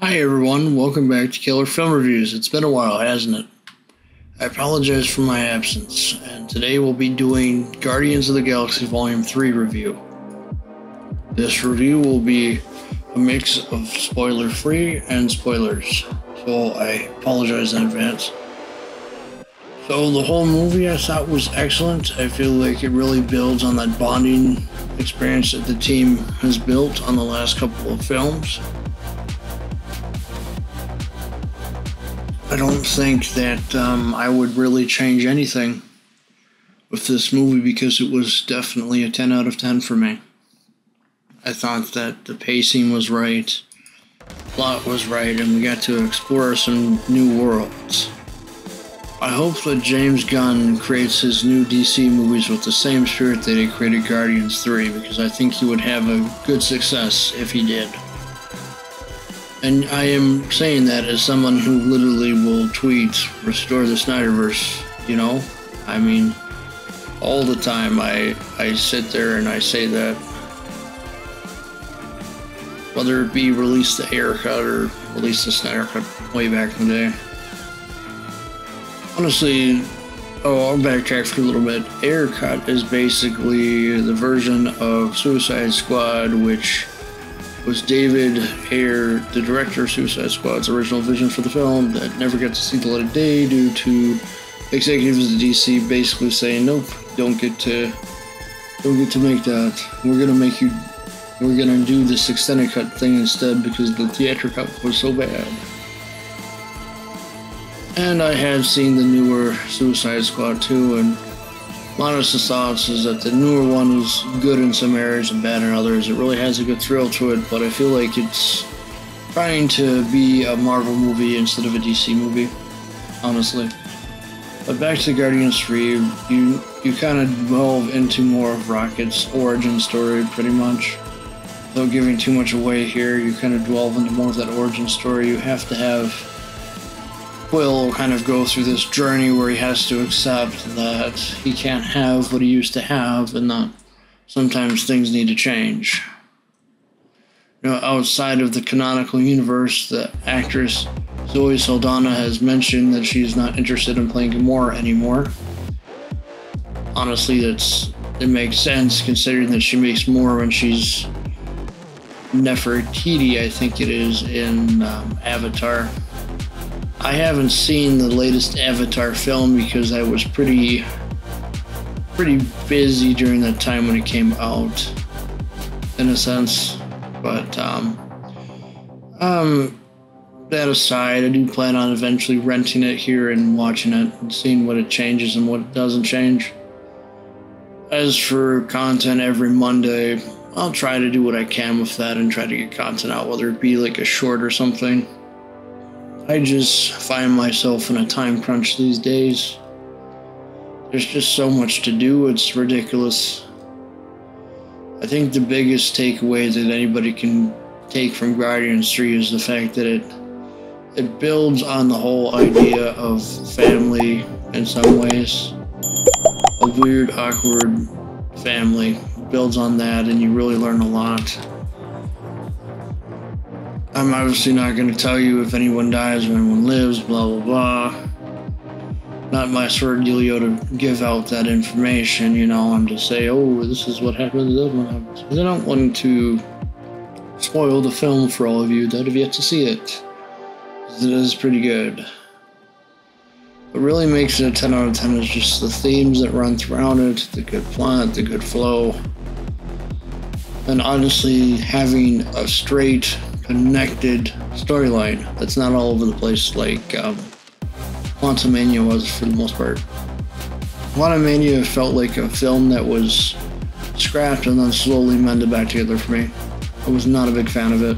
Hi everyone, welcome back to Killer Film Reviews. It's been a while, hasn't it? I apologize for my absence, and today we'll be doing Guardians of the Galaxy Volume 3 review. This review will be a mix of spoiler-free and spoilers, so I apologize in advance. So the whole movie I thought was excellent. I feel like it really builds on that bonding experience that the team has built on the last couple of films. I don't think that I would really change anything with this movie because it was definitely a 10 out of 10 for me. I thought that the pacing was right, plot was right, and we got to explore some new worlds. I hope that James Gunn creates his new DC movies with the same spirit that he created Guardians 3, because I think he would have a good success if he did. And I am saying that as someone who literally will tweet, restore the Snyderverse, you know? I mean, all the time I sit there and I say that. Whether it be release the Ayer cut or release the Snyder cut way back in the day. Honestly, I'll backtrack for a little bit. Ayer cut is basically the version of Suicide Squad, which was David Ayer, the director of Suicide Squad's original vision for the film, that never got to see the light of day due to executives at DC basically saying, nope, don't get to make that. We're gonna do this extended cut thing instead because the theatrical cut was so bad. And I have seen the newer Suicide Squad 2, and my honest thoughts is that the newer one is good in some areas and bad in others. It really has a good thrill to it, but I feel like it's trying to be a Marvel movie instead of a DC movie, honestly. But back to Guardians 3, you kind of delve into more of Rocket's origin story, pretty much. Without giving too much away here, you kind of delve into more of that origin story. You have to have Quill kind of go through this journey where he has to accept that he can't have what he used to have, and that sometimes things need to change. You know, outside of the canonical universe, the actress Zoe Saldana has mentioned that she's not interested in playing Gamora anymore. Honestly, it makes sense considering that she makes more when she's Nefertiti, I think it is, in Avatar. I haven't seen the latest Avatar film because I was pretty busy during that time when it came out, in a sense. But that aside, I do plan on eventually renting it here and watching it and seeing what it changes and what it doesn't change. As for content every Monday, I'll try to do what I can with that and try to get content out, whether it be like a short or something. I just find myself in a time crunch these days. There's just so much to do, it's ridiculous. I think the biggest takeaway that anybody can take from Guardians 3 is the fact that it builds on the whole idea of family in some ways. A weird, awkward family. It builds on that and you really learn a lot. I'm obviously not going to tell you if anyone dies or anyone lives, blah, blah, blah. Not my sort of dealio to give out that information, you know, and to say, oh, this is what happens, this is what happens. Because I don't want to spoil the film for all of you that have yet to see it. Because it is pretty good. What really makes it a 10 out of 10 is just the themes that run throughout it, the good plot, the good flow. And honestly, having a straight, connected storyline that's not all over the place like Quantumania was for the most part. Quantumania felt like a film that was scrapped and then slowly mended back together for me. I was not a big fan of it.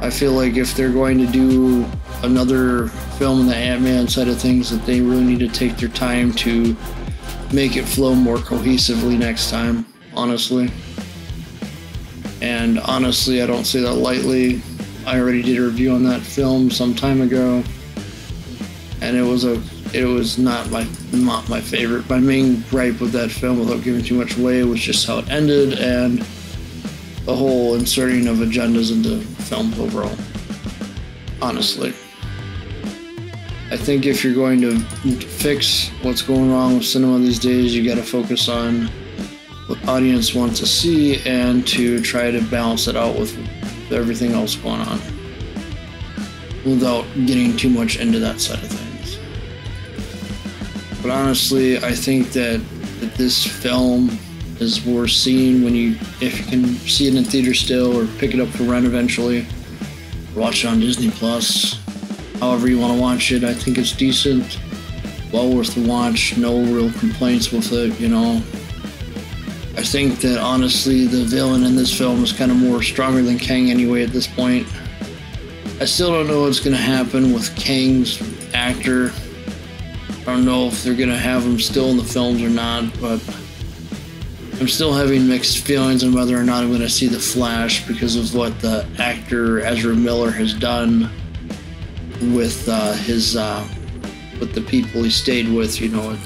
I feel like if they're going to do another film in the Ant-Man side of things, that they really need to take their time to make it flow more cohesively next time, honestly. And honestly, I don't say that lightly. I already did a review on that film some time ago, and it was not my favorite. My main gripe with that film, without giving too much away, was just how it ended, and the whole inserting of agendas into films overall. Honestly, I think if you're going to fix what's going wrong with cinema these days, you got to focus on what the audience wants to see and to try to balance it out with everything else going on without getting too much into that side of things. But honestly, I think that this film is worth seeing if you can see it in theater still, or pick it up for rent eventually, or watch it on Disney Plus. However you want to watch it, I think it's decent, well worth the watch. No real complaints with it, you know. I think that honestly, the villain in this film is kind of more stronger than Kang anyway at this point. I still don't know what's going to happen with Kang's actor. I don't know if they're going to have him still in the films or not, but I'm still having mixed feelings on whether or not I'm going to see The Flash because of what the actor Ezra Miller has done with with the people he stayed with. You know,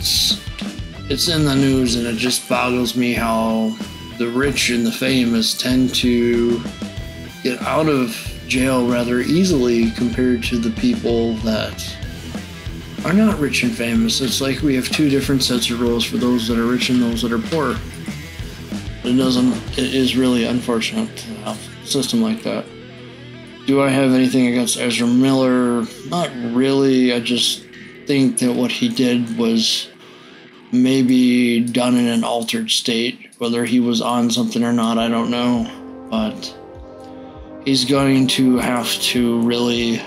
it's in the news, and it just boggles me how the rich and the famous tend to get out of jail rather easily compared to the people that are not rich and famous. It's like we have two different sets of rules for those that are rich and those that are poor. It is really unfortunate to have a system like that. Do I have anything against Ezra Miller? Not really. I just think that what he did was maybe done in an altered state. Whether he was on something or not, I don't know. But he's going to have to really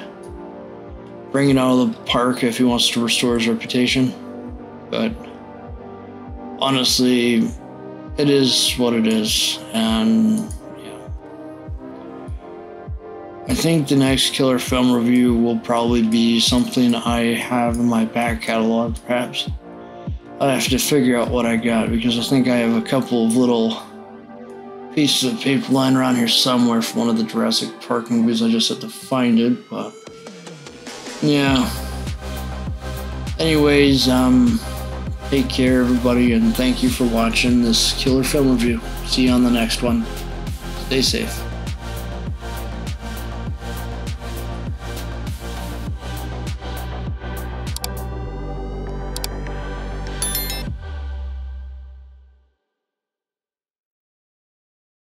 bring it out of the park if he wants to restore his reputation. But honestly, it is what it is, and yeah. I think the next Killer film review will probably be something I have in my back catalog, perhaps. I have to figure out what I got, because I think I have a couple of little pieces of paper lying around here somewhere from one of the Jurassic Park movies. I just have to find it, but yeah. Anyways, take care, everybody, and thank you for watching this Killer film review. See you on the next one. Stay safe.